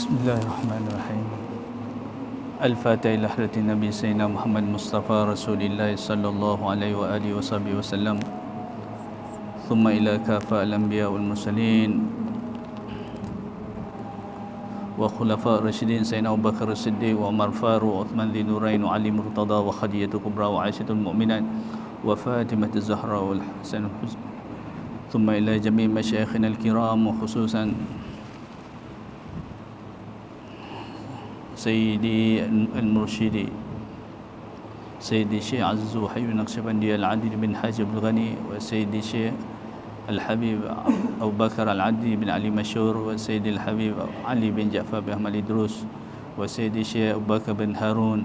Bismillahirrahmanirrahim. Al-Fatihah ila hadratin Nabi Sayyidina Muhammad Mustafa Rasulillah sallallahu alaihi wa alihi wasallam. Thumma ila kafa al-anbiya wal mursalin wa khulafa ar-rasyidin Sayyidina Abu Bakar as-Siddiq wa Umar Faruq, Uthman Dhin Nurain wa Ali Murtada wa Khadijatul Kubra wa Aisyatul Mu'minat wa Fatimah az-Zahra wal Hasan al-Husain. Thumma ila jami' masyayikhina al-kiram wa khususan Sayyidi al-Mursyidi Sayyidi Syekh Azzu Hayy Naqsyabandi Al-Adil bin Haji Abdul Ghani wa Sayyidi Syekh Al-Habib Abu Bakar Al-Adil bin Ali Masyhur wa Sayyidi Al-Habib Ali bin Ja'far bin Ahmad Idrus wa Sayyidi Syekh Abu Bakar bin Harun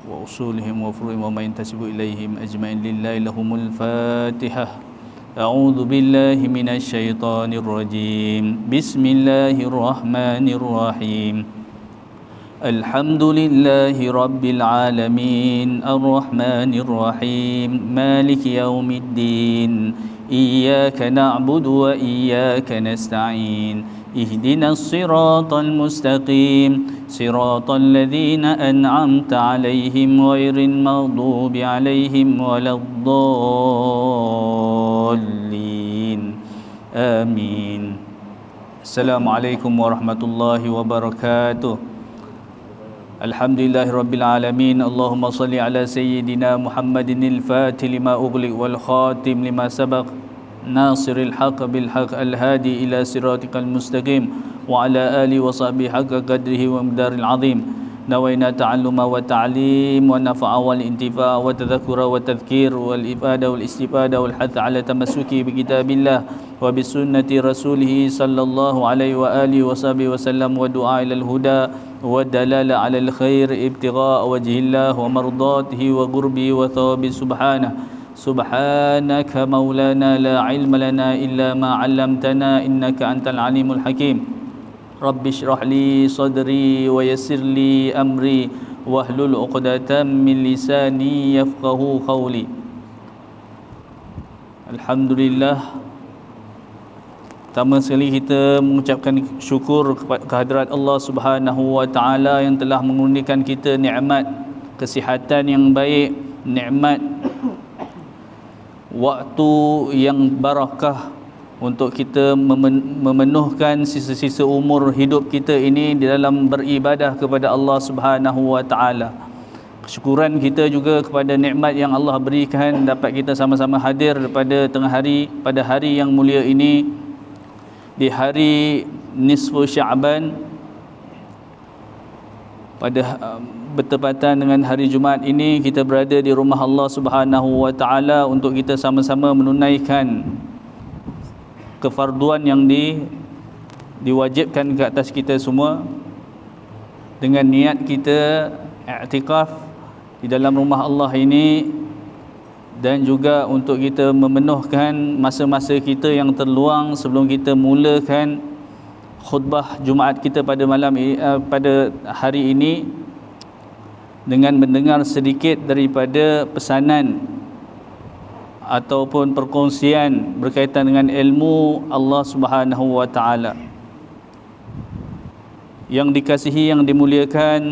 wa usulihim wa furu'ihim wa ma yantasibu ilaihim ajma'in lillahi lahumul Fatihah. أعوذ بالله من الشيطان الرجيم بسم الله الرحمن الرحيم الحمد لله رب العالمين الرحمن الرحيم مالك يوم الدين إياك نعبد وإياك نستعين اهدنا الصراط المستقيم صراط الذين أنعمت عليهم غير المغضوب عليهم ولا الضالين آمين. السلام عليكم ورحمة الله وبركاته. الحمد لله رب العالمين. اللهم صل على سيدنا محمد الفاتح لما أغلق والخاتم لما سبق ناصر الحق بالحق الهادي إلى صراطك المستقيم وعلى آله وصحبه حق قدره ومقدار العظيم. نوينا تعلم وتعليم ونفع والانتفاع والتذكر والتذكير والإفادة والاستفادة والحث على تمسك بكتاب الله وبسنة رسوله صلى الله عليه وآله وصحبه وسلم ودعاء إلى الهدى والدلالة على الخير ابتغاء وجه الله ومرضاته وقربه وثوابه سبحانه. سبحانك مولانا لا علم لنا إلا ما علمتنا إنك أنت العليم الحكيم. رب اشرح لي صدري ويسر لي أمري واحلل عقدة من لساني يفقهوا قولي. Alhamdulillah, pertama sekali kita mengucapkan syukur kehadirat Allah Subhanahu wa taala yang telah mengurniakan kita nikmat kesihatan yang baik, nikmat waktu yang barakah untuk kita memenuhkan sisa-sisa umur hidup kita ini di dalam beribadah kepada Allah Subhanahu wa taala. Kesyukuran kita juga kepada nikmat yang Allah berikan dapat kita sama-sama hadir pada tengah hari pada hari yang mulia ini, di hari nisfu Sya'ban, pada bertepatan dengan hari Jumaat ini kita berada di rumah Allah Subhanahu wa taala untuk kita sama-sama menunaikan kefarduan yang diwajibkan ke atas kita semua dengan niat kita i'tikaf di dalam rumah Allah ini, dan juga untuk kita memenuhkan masa-masa kita yang terluang sebelum kita mulakan khutbah Jumaat kita pada pada hari ini dengan mendengar sedikit daripada pesanan ataupun perkongsian berkaitan dengan ilmu Allah Subhanahu wa taala. Yang dikasihi, yang dimuliakan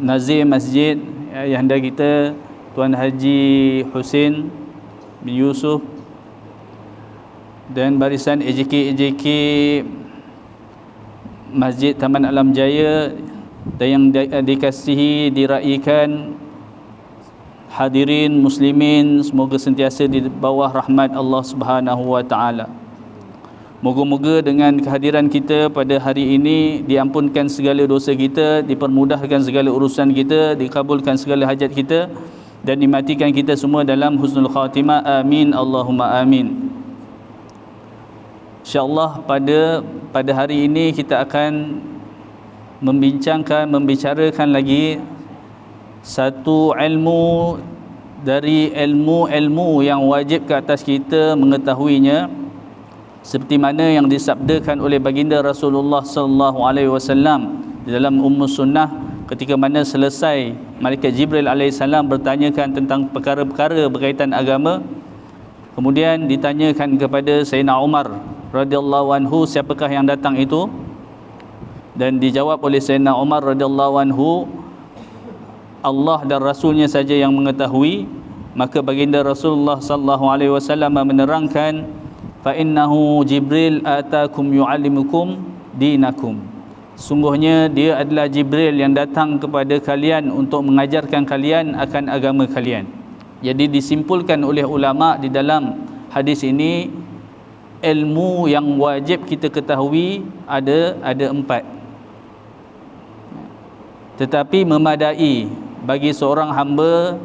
Nazim Masjid ayahanda kita Tuan Haji Husin bin Yusuf dan barisan AJK Masjid Taman Alam Jaya, dan yang dikasihi diraikan hadirin muslimin, semoga sentiasa di bawah rahmat Allah Subhanahu wa taala. Moga-moga dengan kehadiran kita pada hari ini diampunkan segala dosa kita, dipermudahkan segala urusan kita, dikabulkan segala hajat kita, dan dimatikan kita semua dalam husnul khatimah. Amin Allahumma amin. InsyaAllah pada hari ini kita akan membicarakan lagi satu ilmu dari ilmu-ilmu yang wajib ke atas kita mengetahuinya, seperti mana yang disabdakan oleh baginda Rasulullah sallallahu alaihi wasallam di dalam Ummus Sunnah ketika mana selesai malaikat Jibril alaihissalam bertanyakan tentang perkara-perkara berkaitan agama, Kemudian ditanyakan kepada Sayyidina Umar radhiyallahu anhu, siapakah yang datang itu? Dan dijawab oleh Sayyidina Umar radhiyallahu anhu, Allah dan Rasulnya saja yang mengetahui. Maka baginda Rasulullah sallallahu alaihi wasallam menerangkan, fa innahu Jibril atakum yuallimukum dinakum. Sungguhnya dia adalah Jibril yang datang kepada kalian untuk mengajarkan kalian akan agama kalian. Jadi disimpulkan oleh ulama di dalam hadis ini, ilmu yang wajib kita ketahui ada 4. Tetapi memadai bagi seorang hamba,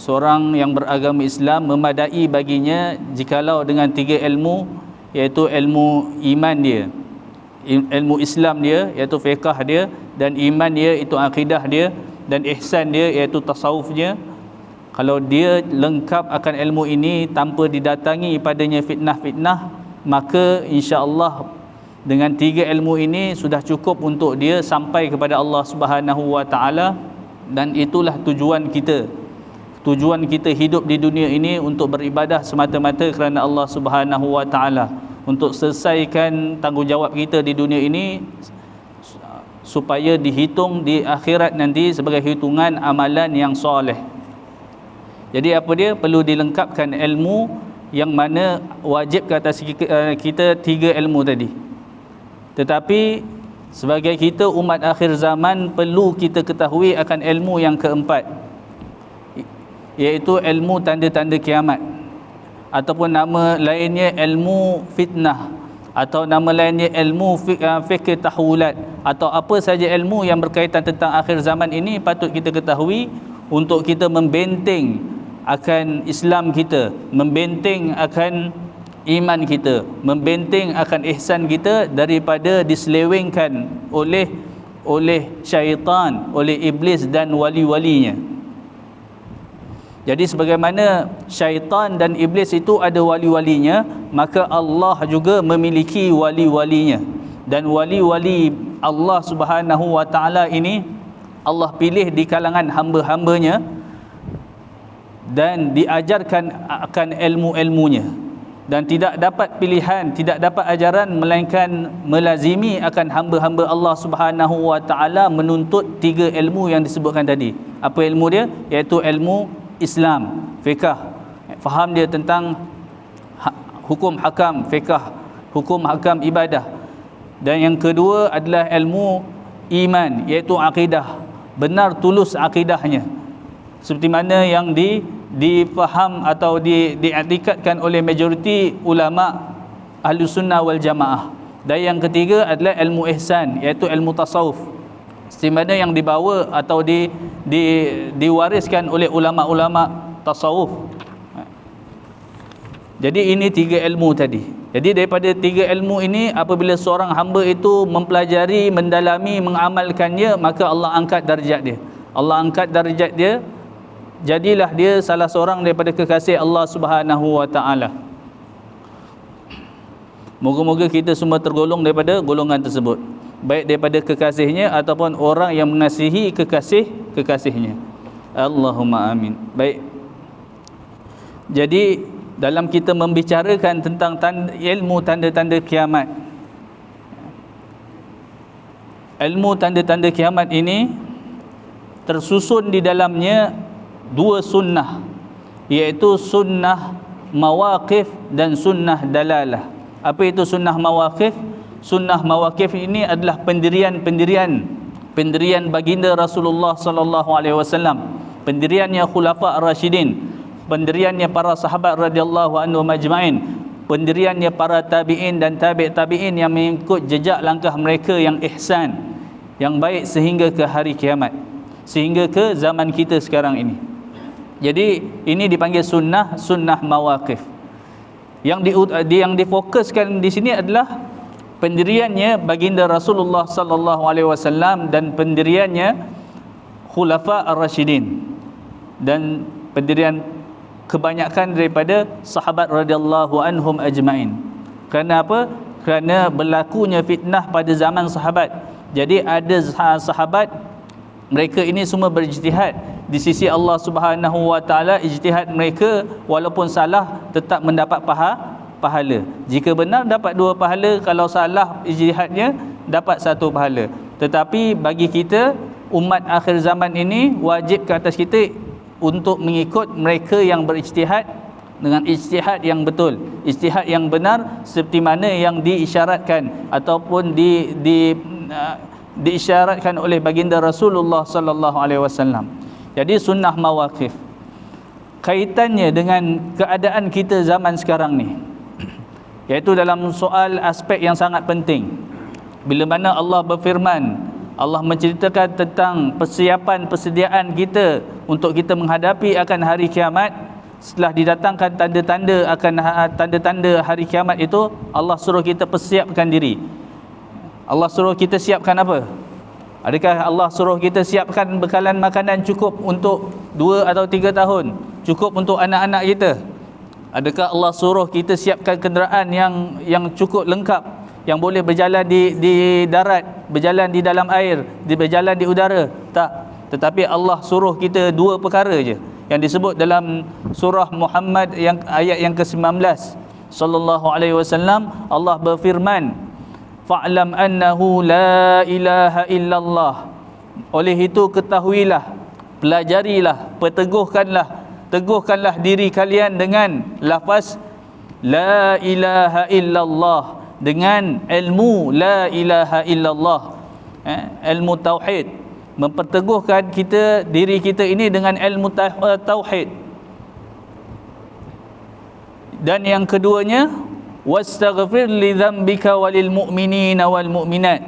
seorang yang beragama Islam, memadai baginya jikalau dengan 3 ilmu, iaitu ilmu iman dia, ilmu Islam dia iaitu fiqh dia, dan iman dia itu akidah dia, dan ihsan dia iaitu tasawufnya. Kalau dia lengkap akan ilmu ini tanpa didatangi padanya fitnah-fitnah, maka insya-Allah dengan 3 ilmu ini sudah cukup untuk dia sampai kepada Allah Subhanahu wa taala. Dan itulah tujuan kita. Tujuan kita hidup di dunia ini untuk beribadah semata-mata kerana Allah Subhanahu wa taala, untuk selesaikan tanggungjawab kita di dunia ini supaya dihitung di akhirat nanti sebagai hitungan amalan yang soleh. Jadi apa dia? Perlu dilengkapkan ilmu yang mana wajib ke atas kita 3 ilmu tadi. Tetapi sebagai kita umat akhir zaman, perlu kita ketahui akan ilmu yang keempat, iaitu ilmu tanda-tanda kiamat, ataupun nama lainnya ilmu fitnah, atau nama lainnya ilmu fikir tahawulat, atau apa saja ilmu yang berkaitan tentang akhir zaman ini patut kita ketahui untuk kita membenteng akan Islam kita, membenteng akan iman kita, membenteng akan ihsan kita daripada diselewengkan oleh syaitan, oleh iblis dan wali-walinya. Jadi sebagaimana syaitan dan iblis itu ada wali-walinya, maka Allah juga memiliki wali-walinya. Dan wali-wali Allah Subhanahu wa taala ini Allah pilih di kalangan hamba-hambanya dan diajarkan akan ilmu-ilmunya, dan tidak dapat pilihan, tidak dapat ajaran melainkan melazimi akan hamba-hamba Allah Subhanahu wa taala menuntut 3 ilmu yang disebutkan tadi. Apa ilmu dia? Iaitu ilmu Islam, fiqh, faham dia tentang hukum hakam fiqh, hukum hakam ibadah. Dan yang kedua adalah ilmu iman, iaitu akidah, benar tulus akidahnya, seperti mana yang difaham atau diiktikadkan oleh majoriti ulama Ahlus Sunnah wal Jamaah. Dan yang ketiga adalah ilmu ihsan, iaitu ilmu tasawuf, seperti mana yang dibawa atau diwariskan oleh ulama-ulama tasawuf. Jadi ini 3 ilmu tadi. Jadi daripada 3 ilmu ini, apabila seorang hamba itu mempelajari, mendalami, mengamalkannya, maka Allah angkat darjat dia. Allah angkat darjat dia, jadilah dia salah seorang daripada kekasih Allah Subhanahu wa taala. Moga-moga kita semua tergolong daripada golongan tersebut, baik daripada kekasihnya ataupun orang yang mengasihi kekasihnya. Allahumma amin. Baik. Jadi dalam kita membicarakan tentang ilmu tanda-tanda kiamat, ilmu tanda-tanda kiamat ini tersusun di dalamnya 2 sunnah, iaitu sunnah mawaqif dan sunnah dalalah. Apa itu sunnah mawaqif? Sunnah mawaqif ini adalah pendirian baginda Rasulullah sallallahu alaihi wasallam, pendiriannya khulafa ar-rasyidin, pendiriannya para sahabat radhiyallahu anhum ajma'in, pendiriannya para tabi'in dan tabi'in yang mengikut jejak langkah mereka yang ihsan, yang baik sehingga ke hari kiamat, sehingga ke zaman kita sekarang ini. Jadi ini dipanggil sunnah mawaqif. Yang difokuskan di sini adalah pendiriannya baginda Rasulullah sallallahu alaihi wasallam dan pendiriannya khulafa ar-rasyidin dan pendirian kebanyakan daripada sahabat radhiyallahu anhum ajmain. Kerana apa? Kerana berlakunya fitnah pada zaman sahabat. Jadi ada sahabat, mereka ini semua berijtihad di sisi Allah Subhanahu wa taala ijtihad mereka walaupun salah tetap mendapat pahala. Jika benar dapat 2 pahala, kalau salah ijtihadnya dapat 1 pahala. Tetapi bagi kita umat akhir zaman ini wajib ke atas kita untuk mengikut mereka yang berijtihad dengan ijtihad yang betul, ijtihad yang benar seperti mana yang diisyaratkan ataupun diisyaratkan oleh baginda Rasulullah sallallahu alaihi wasallam. Jadi sunnah mawaqif kaitannya dengan keadaan kita zaman sekarang ni, iaitu dalam soal aspek yang sangat penting. Bila mana Allah berfirman, Allah menceritakan tentang persediaan kita untuk kita menghadapi akan hari kiamat. Setelah didatangkan tanda-tanda hari kiamat itu, Allah suruh kita persiapkan diri. Allah suruh kita siapkan apa? Adakah Allah suruh kita siapkan bekalan makanan cukup untuk 2 atau 3 tahun? Cukup untuk anak-anak kita? Adakah Allah suruh kita siapkan kenderaan yang cukup lengkap, yang boleh berjalan di darat, berjalan di dalam air, berjalan di udara? Tak. Tetapi Allah suruh kita 2 perkara je yang disebut dalam surah Muhammad yang ayat yang ke-19 sallallahu alaihi wasallam. Allah berfirman, fa'lam annahu la ilaha illallah. Oleh itu ketahuilah, pelajarilah, teguhkanlah diri kalian dengan lafaz la ilaha illallah, dengan ilmu la ilaha illallah, ilmu tauhid. Memperteguhkan diri kita ini dengan ilmu tauhid. Dan yang keduanya, wastaghfir li dzambika walil mu'minina wal mu'minat.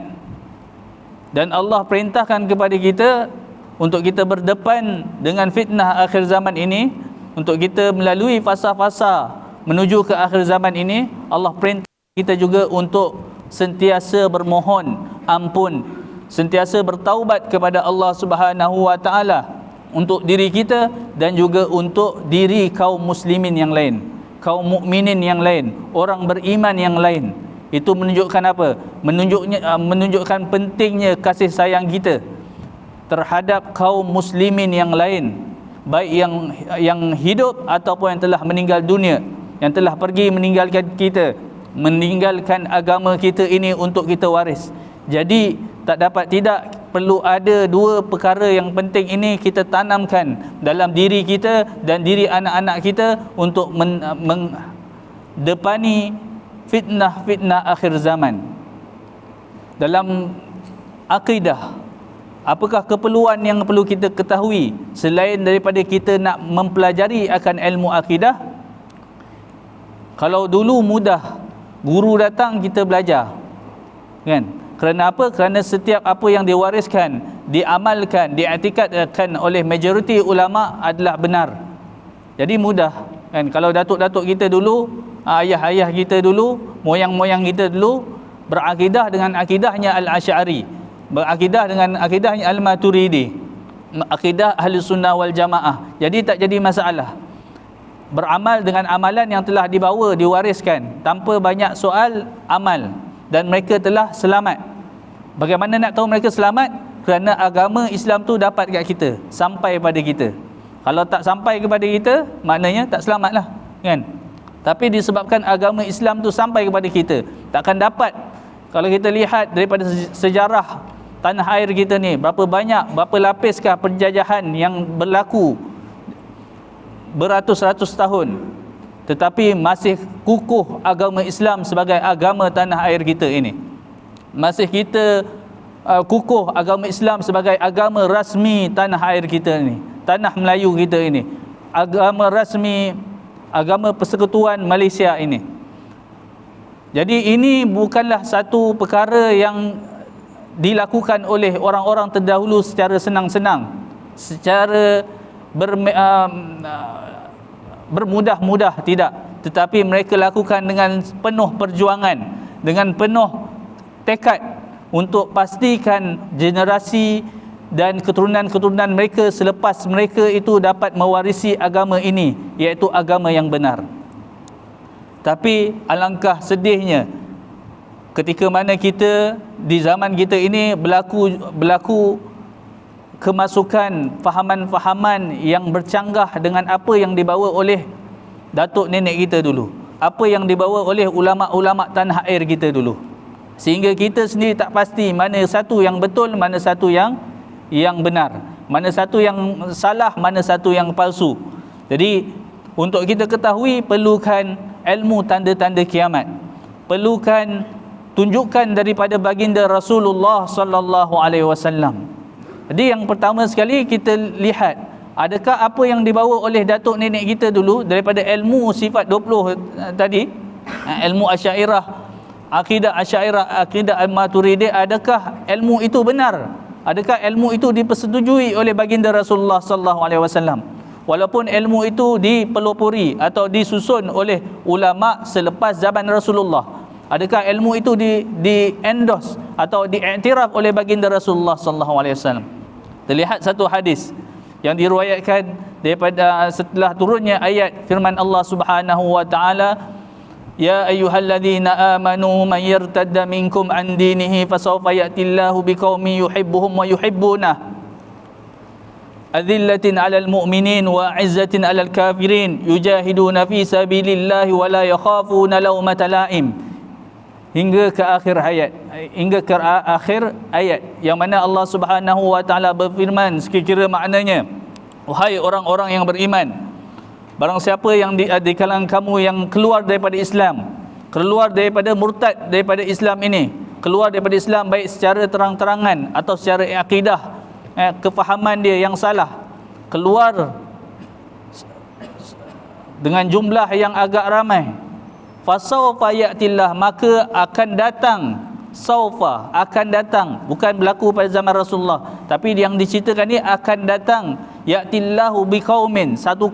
Dan Allah perintahkan kepada kita untuk kita berdepan dengan fitnah akhir zaman ini, untuk kita melalui fasa-fasa menuju ke akhir zaman ini. Allah perintah kita juga untuk sentiasa bermohon ampun, sentiasa bertaubat kepada Allah Subhanahu wa taala untuk diri kita dan juga untuk diri kaum muslimin yang lain, kaum mukminin yang lain, orang beriman yang lain. Itu menunjukkan apa? Menunjukkan pentingnya kasih sayang kita terhadap kaum muslimin yang lain, baik yang hidup ataupun yang telah meninggal dunia, yang telah pergi meninggalkan kita, meninggalkan agama kita ini untuk kita waris. Jadi tak dapat tidak, perlu ada 2 perkara yang penting ini kita tanamkan dalam diri kita dan diri anak-anak kita untuk mendepani fitnah-fitnah akhir zaman. Dalam akidah, apakah keperluan yang perlu kita ketahui selain daripada kita nak mempelajari akan ilmu akidah? Kalau dulu mudah, guru datang kita belajar, kan? Kerana apa? Kerana setiap apa yang diwariskan, diamalkan, diiktikadkan oleh majoriti ulama adalah benar. Jadi mudah, kan? Kalau datuk-datuk kita dulu, ayah-ayah kita dulu, moyang-moyang kita dulu berakidah dengan akidahnya Al-Asy'ari, berakidah dengan akidahnya Al-Maturidi, akidah Ahli Sunnah wal Jamaah. Jadi tak jadi masalah. Beramal dengan amalan yang telah dibawa, diwariskan tanpa banyak soal amal, dan mereka telah selamat. Bagaimana nak tahu mereka selamat? Kerana agama Islam tu dapat kat kita, sampai pada kita. Kalau tak sampai kepada kita, maknanya tak selamatlah, kan? Tapi disebabkan agama Islam tu sampai kepada kita, takkan dapat. Kalau kita lihat daripada sejarah tanah air kita ni, berapa lapiskah penjajahan yang berlaku beratus-ratus tahun, tetapi masih kukuh agama Islam sebagai agama tanah air kita ini. Masih kita kukuh agama Islam sebagai agama rasmi tanah air kita ini, tanah Melayu kita ini, agama rasmi, agama persekutuan Malaysia ini. Jadi ini bukanlah satu perkara yang dilakukan oleh orang-orang terdahulu secara senang-senang, secara bermudah-mudah, tidak. Tetapi mereka lakukan dengan penuh perjuangan, dengan penuh tekad untuk pastikan generasi dan keturunan-keturunan mereka selepas mereka itu dapat mewarisi agama ini, iaitu agama yang benar. Tapi alangkah sedihnya ketika mana kita di zaman kita ini berlaku kemasukan fahaman-fahaman yang bercanggah dengan apa yang dibawa oleh datuk nenek kita dulu, apa yang dibawa oleh ulama-ulama tanah air kita dulu, sehingga kita sendiri tak pasti mana satu yang betul, mana satu yang benar, mana satu yang salah, mana satu yang palsu. Jadi untuk kita ketahui, perlukan ilmu tanda-tanda kiamat, perlukan tunjukkan daripada baginda Rasulullah sallallahu alaihi wasallam. Jadi yang pertama sekali kita lihat, adakah apa yang dibawa oleh datuk nenek kita dulu daripada ilmu sifat 20 tadi, ilmu Asy'ariyah, akidah Asy'ariyah, akidah Al-Maturidiyah, adakah ilmu itu benar? Adakah ilmu itu dipersetujui oleh baginda Rasulullah sallallahu alaihi wasallam? Walaupun ilmu itu dipelopori atau disusun oleh ulama selepas zaman Rasulullah, adakah ilmu itu di endorse atau diiktiraf oleh baginda Rasulullah sallallahu alaihi wasallam? Terlihat satu hadis yang diriwayatkan daripada setelah turunnya ayat firman Allah Subhanahu wa taala, ya ayyuhalladzina amanu man yartadda minkum an dinihi fasawfa ya'tillahu biqaumin yuhibbuhum wa yuhibbunah adzillatin 'alal mu'minin wa 'izzatin 'alal kafirin yujahiduna fi sabilillahi wa la yakhafuna laumata la'im, hingga ke akhir ayat yang mana Allah Subhanahu wa taala berfirman, sekiranya maknanya, wahai orang-orang yang beriman, barang siapa yang di kalangan kamu yang keluar daripada Islam, keluar daripada murtad daripada Islam ini, keluar daripada Islam baik secara terang-terangan atau secara akidah, kefahaman dia yang salah, keluar dengan jumlah yang agak ramai, fasawfa ya'tillah, maka akan datang, saufa akan datang, bukan berlaku pada zaman Rasulullah, tapi yang diceritakan ni akan datang, ya'tillahu biqaumin, satu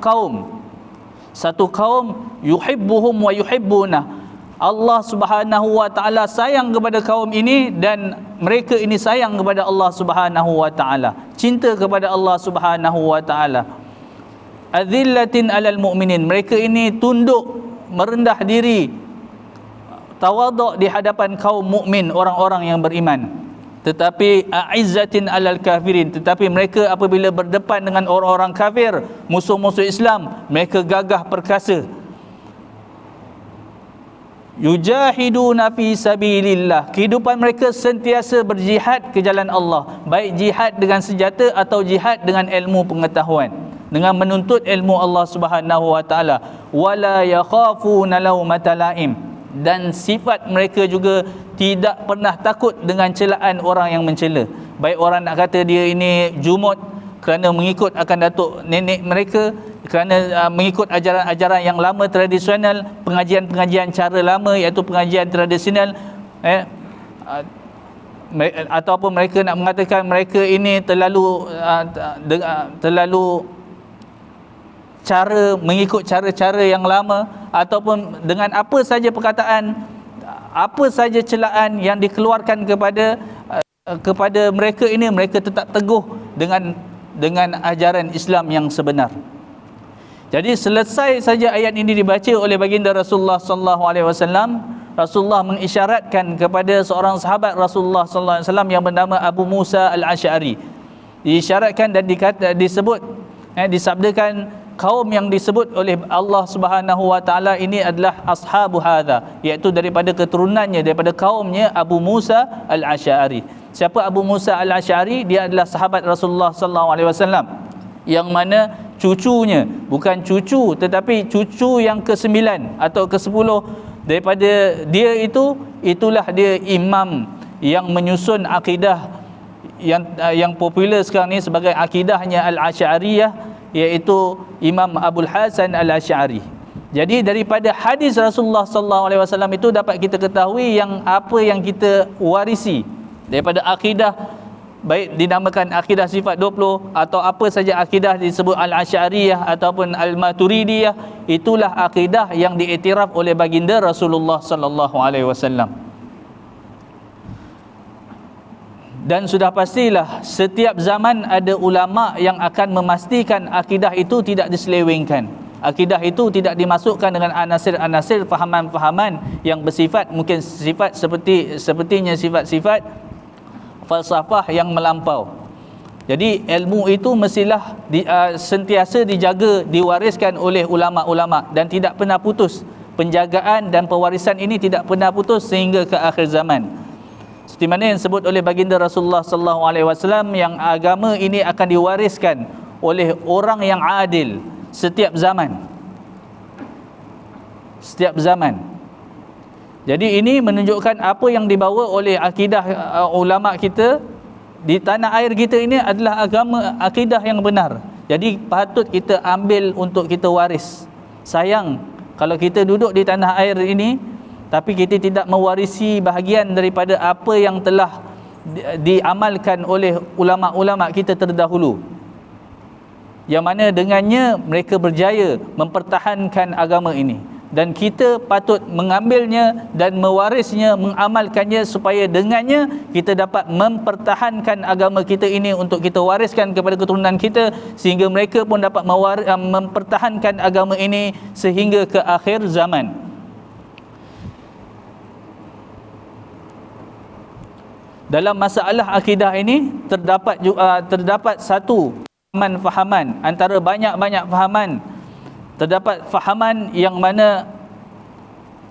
kaum yuhibbuhum wa yuhibbuna, Allah Subhanahu wa taala sayang kepada kaum ini dan mereka ini sayang kepada Allah Subhanahu wa taala, cinta kepada Allah Subhanahu wa taala. Adzillatin 'alal mu'minin, mereka ini tunduk, merendah diri, tawaduk di hadapan kaum mukmin, orang-orang yang beriman. Tetapi a'izzatin 'alal kafirin, tetapi mereka apabila berdepan dengan orang-orang kafir, musuh-musuh Islam, mereka gagah perkasa. Yujahiduna fi sabilillah, kehidupan mereka sentiasa berjihad ke jalan Allah, baik jihad dengan senjata atau jihad dengan ilmu pengetahuan, dengan menuntut ilmu Allah Subhanahu wa taala. Wala yakhafuna laumata laim, dan sifat mereka juga tidak pernah takut dengan celaan orang yang mencela, baik orang nak kata dia ini jumut kerana mengikut akan datuk nenek mereka, kerana mengikut ajaran-ajaran yang lama tradisional, pengajian-pengajian cara lama iaitu pengajian tradisional, ataupun mereka nak mengatakan mereka ini terlalu cara mengikut cara-cara yang lama, ataupun dengan apa saja perkataan, apa saja celaan yang dikeluarkan kepada mereka ini, mereka tetap teguh dengan ajaran Islam yang sebenar. Jadi selesai saja ayat ini dibaca oleh baginda Rasulullah sallallahu alaihi wasallam, Rasulullah mengisyaratkan kepada seorang sahabat Rasulullah sallallahu alaihi wasallam yang bernama Abu Musa Al-Asy'ari. Diisyaratkan dan disabdakan kaum yang disebut oleh Allah Subhanahu wa taala ini adalah ashabu hadza, iaitu daripada keturunannya, daripada kaumnya Abu Musa Al-Asy'ari. Siapa Abu Musa Al-Asy'ari? Dia adalah sahabat Rasulullah sallallahu alaihi wasallam yang mana cucunya, bukan cucu tetapi cucu yang ke-9 atau ke-10 daripada dia itulah dia imam yang menyusun akidah yang popular sekarang ni sebagai akidahnya Al-Asy'ariyah, iaitu Imam Abul Hasan Al-Asy'ari. Jadi daripada hadis Rasulullah sallallahu alaihi wasallam itu dapat kita ketahui yang apa yang kita warisi daripada akidah, baik dinamakan akidah sifat 20 atau apa saja akidah disebut Al-Asy'ariyah ataupun Al-Maturidiyah, itulah akidah yang diiktiraf oleh baginda Rasulullah sallallahu alaihi wasallam. Dan sudah pastilah setiap zaman ada ulama yang akan memastikan akidah itu tidak diselewengkan, akidah itu tidak dimasukkan dengan anasir-anasir fahaman-fahaman yang bersifat mungkin sifat sepertinya sifat-sifat falsafah yang melampau. Jadi ilmu itu mestilah sentiasa dijaga, diwariskan oleh ulama-ulama dan tidak pernah putus. Penjagaan dan pewarisan ini tidak pernah putus sehingga ke akhir zaman. Seperti mana yang disebut oleh baginda Rasulullah sallallahu alaihi wasallam, yang agama ini akan diwariskan oleh orang yang adil setiap zaman. Setiap zaman. Jadi ini menunjukkan apa yang dibawa oleh akidah ulama kita di tanah air kita ini adalah agama, akidah yang benar. Jadi patut kita ambil untuk kita waris. Sayang kalau kita duduk di tanah air ini tapi kita tidak mewarisi bahagian daripada apa yang telah diamalkan oleh ulama-ulama kita terdahulu, yang mana dengannya mereka berjaya mempertahankan agama ini. Dan kita patut mengambilnya dan mewarisnya, mengamalkannya, supaya dengannya kita dapat mempertahankan agama kita ini untuk kita wariskan kepada keturunan kita, sehingga mereka pun dapat mempertahankan agama ini sehingga ke akhir zaman. Dalam masalah akidah ini terdapat satu fahaman antara banyak-banyak fahaman. Terdapat fahaman yang mana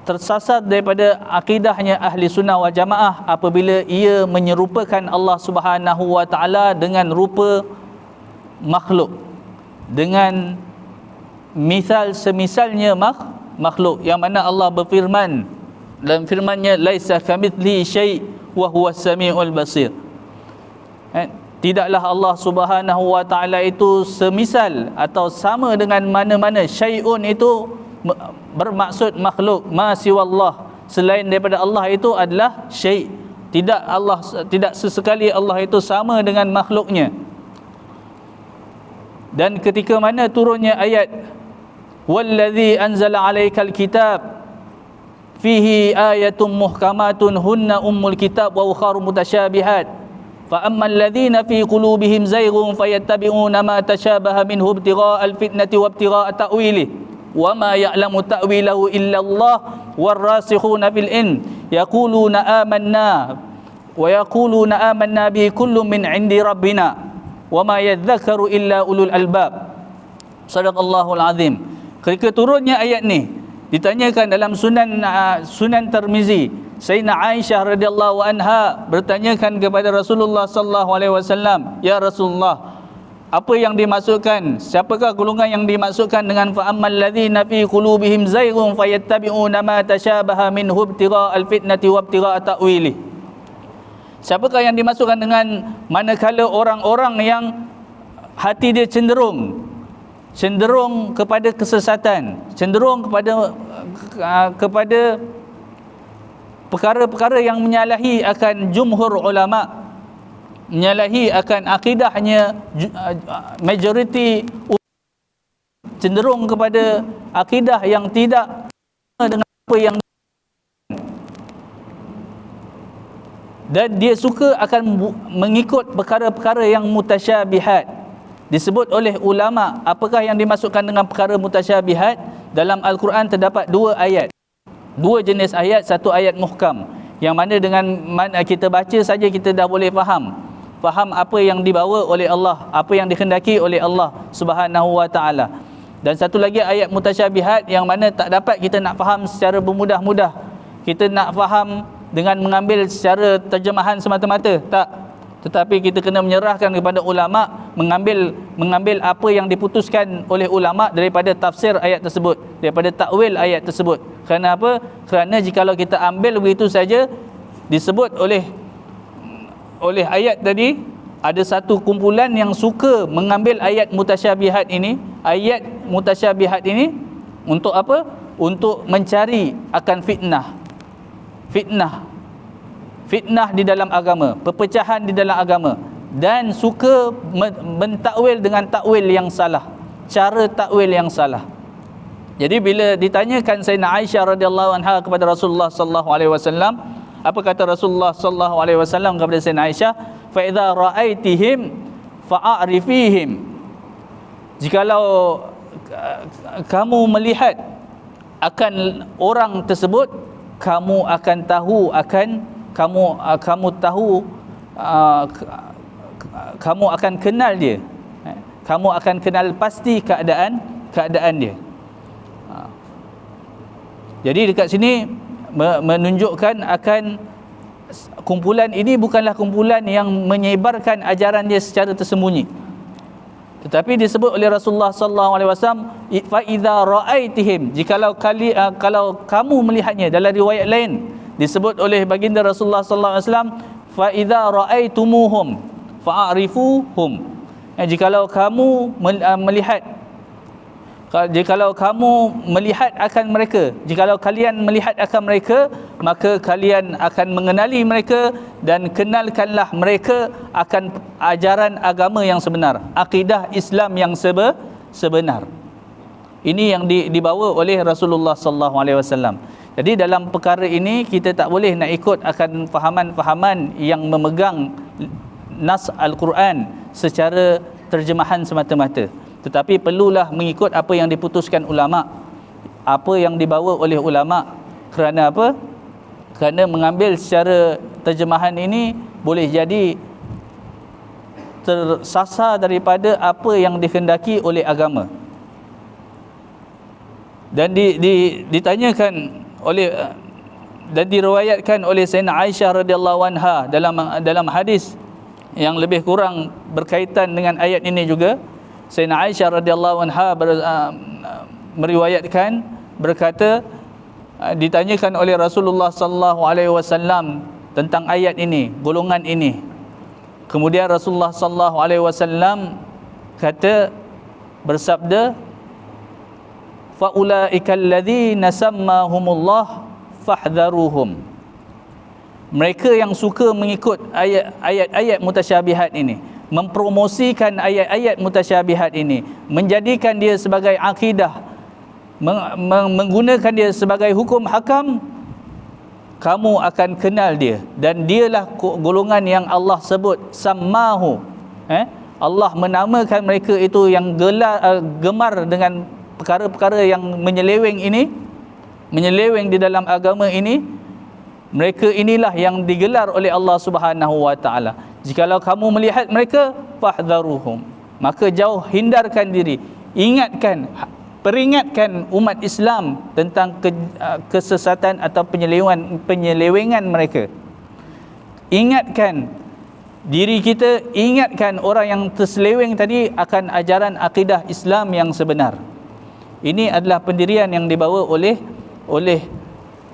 tersasar daripada akidahnya ahli sunnah wal jamaah apabila ia menyerupakan Allah Subhanahu wa taala dengan rupa makhluk, dengan misal semisalnya makhluk, yang mana Allah berfirman dalam firman-Nya, laisa kamitslihi syai' wa huwas samiul basir. Tidaklah Allah Subhanahu wa taala itu semisal atau sama dengan mana-mana. Syai'un itu bermaksud makhluk, ma siwallah, selain daripada Allah itu adalah syai'. Tidak sesekali Allah itu sama dengan makhluknya. Dan ketika mana turunnya ayat wallazi anzala 'alaikal kitab fihi ayatun muhkamatun hunna ummul kitab wa ukharu mutasyabihat فَأَمَّا الَّذِينَ فِي قُلُوبِهِمْ زَيْغٌ فَيَتَّبِعُونَ مَا تَشَابَهَ مِنْهُ ابْتِغَاءَ الْفِتْنَةِ وَابْتِغَاءَ تَأْوِيلِهِ وَمَا يَعْلَمُ تَأْوِيلَهُ إِلَّا اللَّهُ وَالرَّاسِخُونَ فِي الْعِلْمِ يَقُولُونَ آمَنَّا بِهِ كُلٌّ مِنْ عِنْدِ رَبِّنَا وَمَا يَذَّكَّرُ إِلَّا أُولُو الْأَلْبَابِ. Sadaqallahul azim. Ketika turunnya ayat ni, ditanyakan dalam Sunan Tirmizi, Sayyidina Aisyah radhiyallahu anha bertanyakan kepada Rasulullah sallallahu alaihi wasallam, "Ya Rasulullah, apa yang dimaksudkan? Siapakah golongan yang dimaksudkan dengan fa ammal ladzina fi qulubihim zayghun fayattabi'una ma tashabaha minhu ibtigha'al fitnati wa ibtigha'a ta'wili?" Siapakah yang dimaksudkan dengan manakala orang-orang yang hati dia cenderung kepada kesesatan, cenderung kepada perkara-perkara yang menyalahi akan jumhur ulama, menyalahi akan akidahnya majoriti, cenderung kepada akidah yang tidak dengan apa yang, dan dia suka akan mengikut perkara-perkara yang mutasyabihat. Disebut oleh ulama apakah yang dimaksudkan dengan perkara mutasyabihat. Dalam Al-Quran terdapat dua ayat, dua jenis ayat. Satu ayat muhkam, yang mana dengan kita baca saja kita dah boleh faham apa yang dibawa oleh Allah, apa yang dikhendaki oleh Allah Subhanahu wa taala. Dan satu lagi ayat mutasyabihat, yang mana tak dapat kita nak faham secara bermudah-mudah. Kita nak faham dengan mengambil secara terjemahan semata-mata, tak. Tetapi kita kena menyerahkan kepada ulama, mengambil apa yang diputuskan oleh ulama daripada tafsir ayat tersebut, daripada takwil ayat tersebut. Kerana apa? Kerana jikalau kita ambil begitu saja, disebut oleh ayat tadi, ada satu kumpulan yang suka mengambil ayat mutasyabihat ini untuk apa? Untuk mencari akan fitnah di dalam agama, perpecahan di dalam agama, dan suka mentakwil dengan takwil yang salah, cara takwil yang salah. Jadi bila ditanyakan Sayyidina Aisyah radhiyallahu anha kepada Rasulullah sallallahu alaihi wasallam, apa kata Rasulullah sallallahu alaihi wasallam kepada Sayyidina Aisyah? Fa idza ra'aitihim fa'arifihim. Jikalau kamu melihat akan orang tersebut, kamu akan tahu kamu akan kenal dia. Kamu akan kenal pasti keadaan dia. Jadi dekat sini menunjukkan akan kumpulan ini bukanlah kumpulan yang menyebarkan ajaran dia secara tersembunyi, tetapi disebut oleh Rasulullah sallallahu alaihi wasallam, fa idza ra'aitihim, kalau kamu melihatnya. Dalam riwayat lain disebut oleh baginda Rasulullah sallallahu alaihi wasallam, fa idza ra'aitumuhum fa'rifuhum, jikalau kamu melihat, jikalau kamu melihat akan mereka, jikalau kalian melihat akan mereka, maka kalian akan mengenali mereka dan kenalkanlah mereka akan ajaran agama yang sebenar, akidah Islam yang sebenar. Ini yang dibawa oleh Rasulullah sallallahu alaihi wasallam. Jadi dalam perkara ini kita tak boleh nak ikut akan fahaman-fahaman yang memegang nas Al-Quran secara terjemahan semata-mata, tetapi perlulah mengikut apa yang diputuskan ulama, apa yang dibawa oleh ulama. Kerana apa? Kerana mengambil secara terjemahan ini boleh jadi tersasar daripada apa yang dikehendaki oleh agama. Dan ditanyakan oleh dan diriwayatkan oleh Sayyidina Aisyah radhiyallahu anha dalam hadis yang lebih kurang berkaitan dengan ayat ini juga. Sayyidina Aisyah radhiyallahu anha meriwayatkan, berkata, ditanyakan oleh Rasulullah sallallahu alaihi wasallam tentang ayat ini, golongan ini. Kemudian Rasulullah sallallahu alaihi wasallam bersabda, fa ulaikal ladzina sammahumullah fahdharuhum. Mereka yang suka mengikut ayat-ayat mutasyabihat ini, mempromosikan ayat-ayat mutasyabihat ini, menjadikan dia sebagai akidah, menggunakan dia sebagai hukum hakam, kamu akan kenal dia. Dan dialah golongan yang Allah sebut sammahu. Allah menamakan mereka itu yang gemar dengan perkara-perkara yang menyeleweng ini, menyeleweng di dalam agama ini. Mereka inilah yang digelar oleh Allah Subhanahu wa taala. Jikalau kamu melihat mereka, fahdharuhum, maka hindarkan diri, peringatkan umat Islam tentang kesesatan atau penyelewengan mereka. Ingatkan diri kita, ingatkan orang yang terseleweng tadi akan ajaran akidah Islam yang sebenar. Ini adalah pendirian yang dibawa oleh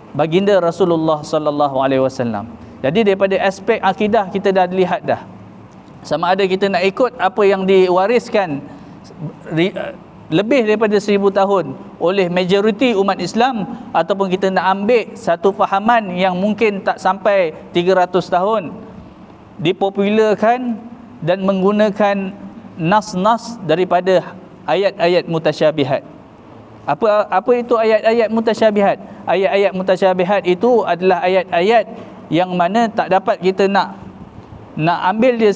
baginda Rasulullah sallallahu alaihi wasallam. Jadi daripada aspek akidah kita dah lihat dah, sama ada kita nak ikut apa yang diwariskan lebih daripada 1000 tahun oleh majoriti umat Islam, ataupun kita nak ambil satu fahaman yang mungkin tak sampai 300 tahun, dipopularkan dan menggunakan nas-nas daripada ayat-ayat mutasyabihat. Apa itu ayat-ayat mutasyabihat? Ayat-ayat mutasyabihat itu adalah ayat-ayat yang mana tak dapat kita nak ambil dia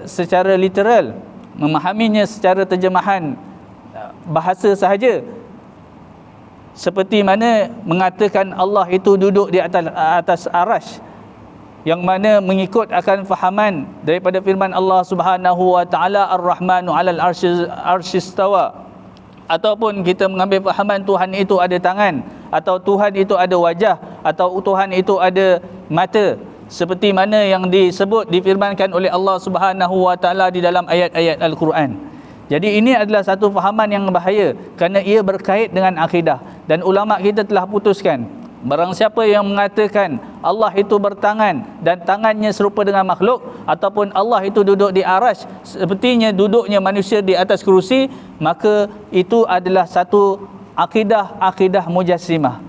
secara literal, memahaminya secara terjemahan bahasa sahaja. Seperti mana mengatakan Allah itu duduk di atas arash, yang mana mengikut akan fahaman daripada firman Allah Subhanahu wa taala, Ar-Rahmanu 'alal arsyistawa. Ataupun kita mengambil fahaman Tuhan itu ada tangan, atau Tuhan itu ada wajah, atau Tuhan itu ada mata, seperti mana yang difirmankan oleh Allah Subhanahu wa taala di dalam ayat-ayat Al-Quran. Jadi ini adalah satu fahaman yang bahaya kerana ia berkait dengan akidah. Dan ulama kita telah putuskan, barang siapa yang mengatakan Allah itu bertangan dan tangannya serupa dengan makhluk, ataupun Allah itu duduk di arash sepertinya duduknya manusia di atas kerusi, maka itu adalah satu akidah mujassimah.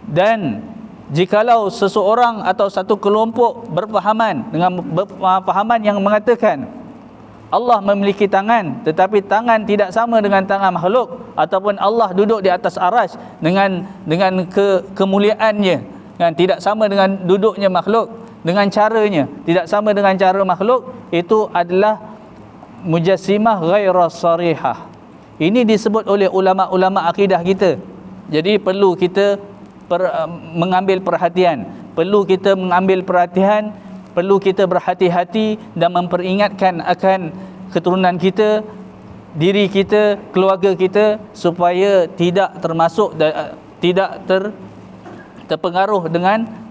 Dan jikalau seseorang atau satu kelompok berfahaman dengan fahaman yang mengatakan Allah memiliki tangan, tetapi tangan tidak sama dengan tangan makhluk, ataupun Allah duduk di atas arash dengan kemuliaannya, kan, tidak sama dengan duduknya makhluk, dengan caranya tidak sama dengan cara makhluk, itu adalah mujassimah ghaira sarihah. Ini disebut oleh ulama-ulama akidah kita. Jadi perlu kita mengambil perhatian, perlu kita mengambil perhatian perlu kita berhati-hati dan memperingatkan akan keturunan kita, diri kita, keluarga kita, supaya tidak termasuk tidak terpengaruh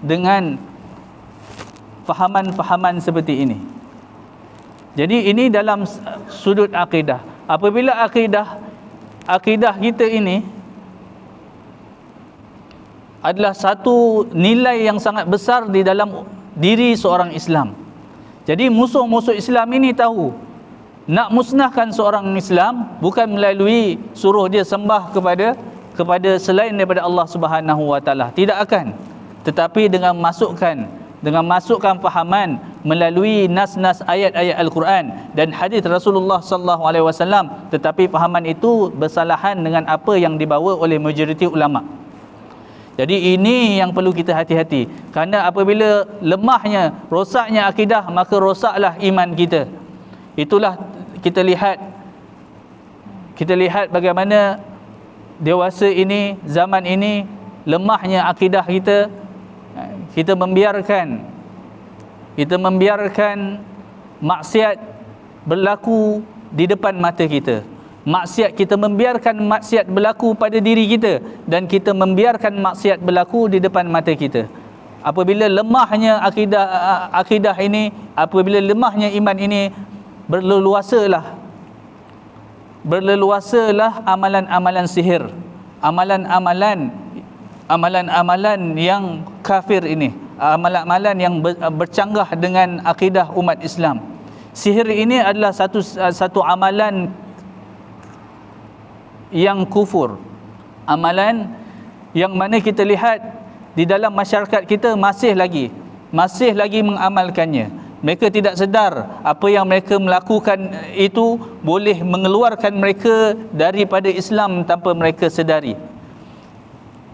dengan fahaman-fahaman seperti ini. Jadi ini dalam sudut akidah. Apabila akidah kita ini adalah satu nilai yang sangat besar di dalam diri seorang Islam. Jadi musuh-musuh Islam ini tahu nak musnahkan seorang Islam bukan melalui suruh dia sembah kepada selain daripada Allah Subhanahu wa taala. Tidak akan. Tetapi dengan masukkan fahaman melalui nas-nas ayat-ayat Al-Quran dan hadis Rasulullah sallallahu alaihi wasallam, tetapi fahaman itu bersalahan dengan apa yang dibawa oleh majoriti ulama. Jadi ini yang perlu kita hati-hati, kerana apabila lemahnya, rosaknya akidah, maka rosaklah iman kita. Itulah kita lihat bagaimana dewasa ini, zaman ini, lemahnya akidah kita. Kita membiarkan maksiat berlaku di depan mata kita. Kita membiarkan maksiat berlaku pada diri kita, dan kita membiarkan maksiat berlaku di depan mata kita. Apabila lemahnya akidah ini, apabila lemahnya iman ini, berleluasalah amalan-amalan sihir, amalan-amalan yang kafir ini, amalan-amalan yang bercanggah dengan akidah umat Islam. Sihir ini adalah satu amalan yang kufur, amalan yang mana kita lihat di dalam masyarakat kita masih lagi mengamalkannya. Mereka tidak sedar apa yang mereka melakukan itu boleh mengeluarkan mereka daripada Islam tanpa mereka sedari.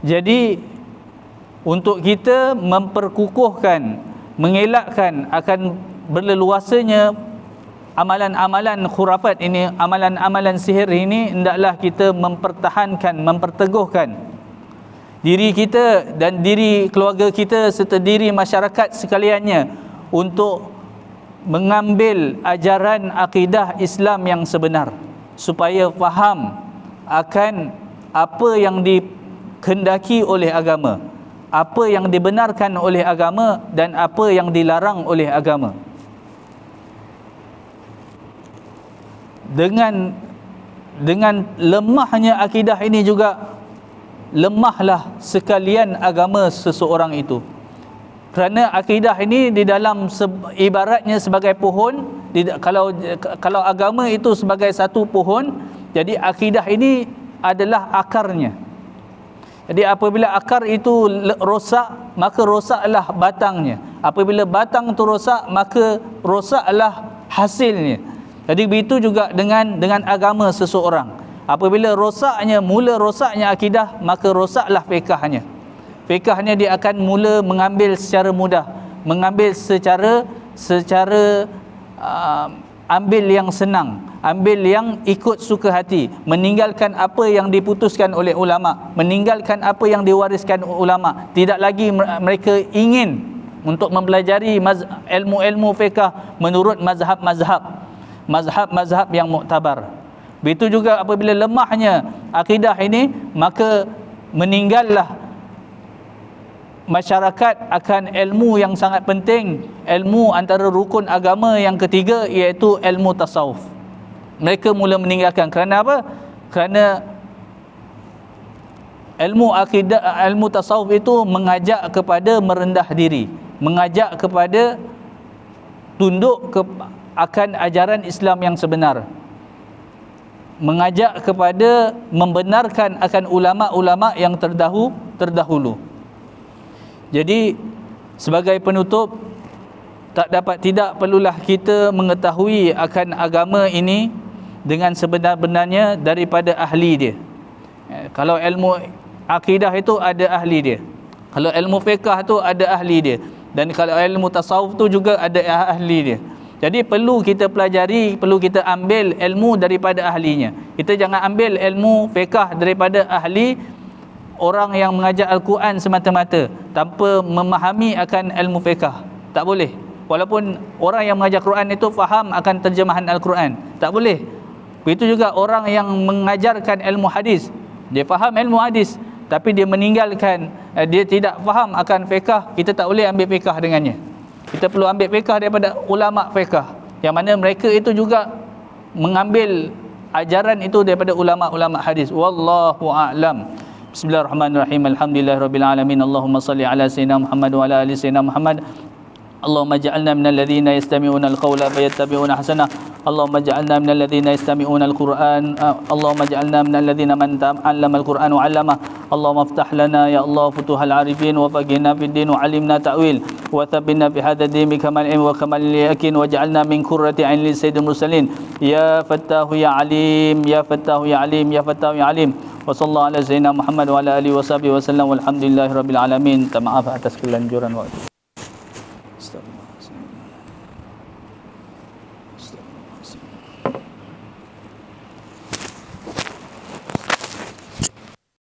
Jadi untuk kita memperkukuhkan, mengelakkan akan berleluasanya amalan-amalan khurafat ini, amalan-amalan sihir ini, hendaklah kita mempertahankan, memperteguhkan diri kita dan diri keluarga kita serta diri masyarakat sekaliannya untuk mengambil ajaran akidah Islam yang sebenar, supaya faham akan apa yang dikehendaki oleh agama, apa yang dibenarkan oleh agama dan apa yang dilarang oleh agama. Dengan lemahnya akidah ini juga lemahlah sekalian agama seseorang itu. Kerana akidah ini di dalam ibaratnya sebagai pohon, kalau agama itu sebagai satu pohon, jadi akidah ini adalah akarnya. Jadi apabila akar itu rosak, maka rosaklah batangnya. Apabila batang itu rosak, maka rosaklah hasilnya. Jadi begitu juga dengan agama seseorang. Apabila mula rosaknya akidah, maka rosaklah fiqahnya. Fiqahnya dia akan mula mengambil secara mudah, mengambil secara ambil yang senang, ambil yang ikut suka hati, meninggalkan apa yang diputuskan oleh ulama, meninggalkan apa yang diwariskan ulama. Tidak lagi mereka ingin untuk mempelajari ilmu-ilmu fiqah menurut mazhab yang muktabar. Begitu juga apabila lemahnya akidah ini, maka meninggallah masyarakat akan ilmu yang sangat penting, ilmu antara rukun agama yang ketiga, iaitu ilmu tasawuf. Mereka mula meninggalkan. Kerana apa? Kerana ilmu akidah, ilmu tasawuf itu mengajak kepada merendah diri, mengajak kepada tunduk akan ajaran Islam yang sebenar, mengajak kepada membenarkan akan ulama-ulama yang terdahulu. Jadi sebagai penutup, tidak perlulah kita mengetahui akan agama ini dengan sebenar-benarnya daripada ahli dia. Kalau ilmu akidah itu ada ahli dia, kalau ilmu fiqah tu ada ahli dia, dan kalau ilmu tasawuf tu juga ada ahli dia. Jadi perlu kita pelajari, perlu kita ambil ilmu daripada ahlinya. Kita jangan ambil ilmu fiqah daripada ahli orang yang mengajar Al-Quran semata-mata tanpa memahami akan ilmu fiqah. Tak boleh. walaupun orang yang mengajar Quran itu faham akan terjemahan Al-Quran, tak boleh. Begitu juga orang yang mengajarkan ilmu hadis, dia faham ilmu hadis tapi dia meninggalkan, dia tidak faham akan fiqh, kita tak boleh ambil fiqh dengannya. Kita perlu ambil fiqh daripada ulama fiqh, yang mana mereka itu juga mengambil ajaran itu daripada ulama-ulama hadis. Wallahu a'lam. Bismillahirrahmanirrahim. Alhamdulillahirabbil alamin. Allahumma salli ala sayyidina Muhammad wa ala ali sayyidina Muhammad. Allahumma ja'alna minal ladzina yastami'una al-qawla fayattabi'una hasanah. Allahumma ja'alna minal ladzina yastami'una al-Qur'an. Allahumma ja'alna minal ladzina man ta'allama al-Qur'an wa 'allama. Allahumma iftah lana ya Allah futuhal arifin wa faqihna fid din wa 'allimna ta'wil wa thabbitna fi hadha din bi kamal ilm wa kamal yakin waj'alna min qurrati 'ain li sayyidil mursalin. Ya Fattahu ya Alim, ya Fattahu ya Alim, ya Fattahu ya Alim. Wa sallallahu ala sayyidina Muhammad wa ala alihi wa sahbihi wa sallam walhamdulillahirabbil alamin. Maaf atas kelanjuran waktu.